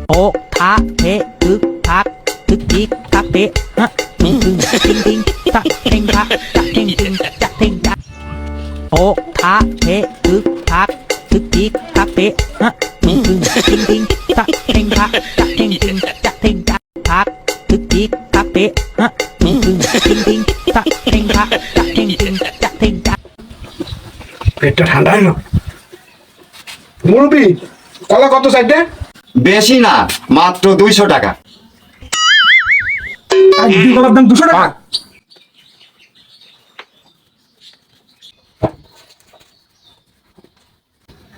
โอะทะเทะทึกทักทึกทิกทักเตะฮะทิงทิงทิงทักเทงทักจะเทงทิงจะเทงจะโอะทะเทะทึกทักทึกทิกทักเตะฮะทิงทิงทิงทักเทงทักจะเทงทิงจะเทงจะทักทึกทิกทักเตะฮะทิงทิงทิงทักเทงทักจะเทงทิงจะเทงจะপেটটা ঠান্ডা হলো মুরব্বি কলা কত চাইতে বেশি না, মাত্র 200 টাকা। আর দুই কলার দাম 200 টাকা।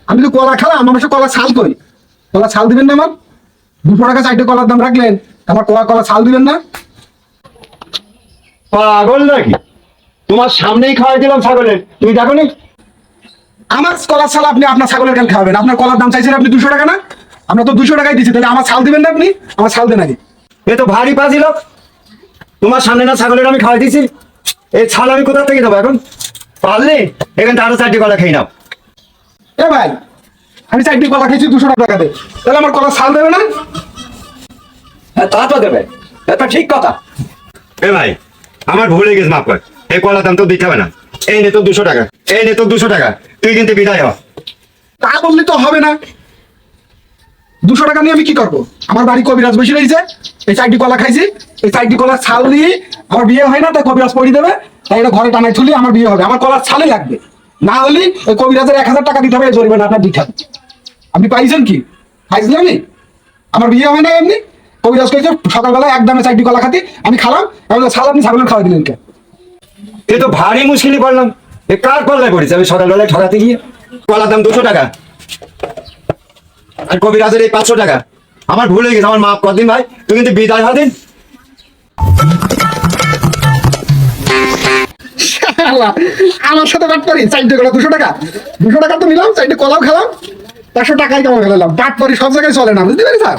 আমি তো কলা খেলাম, আমার কাছে কলা ছাল কই? কলা ছাল দিবেন না আমার? 200 টাকা চাইতে কলার দাম রাখলেন, আমার কলা ছাল দিবেন না? পাগল নাকি? তোমার সামনেই খাওয়াই দিলাম ছাগলের, তুমি দেখো নি? আমার কলার ছাল আপনি আপনার ছাগলের কেন খাওয়াবেন? আপনার কলার দাম চাইছেন আপনি 200 টাকা না? আমরা তো 200 টাকাই দিচ্ছি, তাহলে আমার ছাল দিবেন না আপনি? আমার ছাল দেন আগে। এ তো ভারী পাজি লোক, তোমার সামনে না ছাগলের আমি খাওয়াই দিছি, এই ছাল আমি কোথা থেকে দেবো এখন? পারলে এখানে আরো 4টি কলা খেয়ে নাও। এ ভাই, আমি 4টি কলা খেয়েছি 200 টাকা দে, তাহলে আমার কলার ছাল দেবে না? হ্যাঁ, তা তো দেবে, এটা ঠিক কথা। এ ভাই, আমার ভুলে গেছে, মাফ কর, এই কলার দাম তো দিতে হবে না। এই নে তো 200 টাকা, এই নে তো 200 টাকা, তুই কিন্তু বিদায় হ। তা বললে তো হবে না। 200 টাকা নিয়ে আমি কি করবো? আমার বাড়ি কবিরাজ বসে রয়েছে, এই 4টি কলা খাইছি, এই 4টি কলার ছাল নিয়ে আমার বিয়ে হয় না, তাই কবিরাজ পড়ি দেবে, তাই এটা ঘরে টানাই তুলি আমার বিয়ে হবে। আমার কলার ছালে লাগবে, না হলে ওই কবিরাজের 1000 টাকা দিতে হবে, জরিমানা আপনার দিতে হবে। আপনি পাইছেন কি? পাইছেন আমি? আমার বিয়ে হয় না এমনি, কবিরাজ কইছে সকালবেলা একদমে 4টি কলা খাতি, আমি খালাম, আমি ছাল আপনি ছাগলের খাওয়াই দিলেন কে? এ তো ভারী মুশকিলে পড়লাম, এ কার পাল্লায় পড়েছে? আমি সকালবেলায় ঠকাতে গিয়ে কলার দাম 200 টাকা আর কবিরাজের এই 500 টাকা। আমার ভুলে গেছে, আমার মাফ কর দিন ভাই, তুই কিন্তু বিদায় হ দিন। আমার সাথে বাট করি 4টি কলা 200 টাকা, 200 টাকা তো নিলাম, 4টি কলাও খেলাম, 500 টাকাই কেমন খেলাম। বাট করি সব জায়গায় চলে না, বুঝতে পারি স্যার।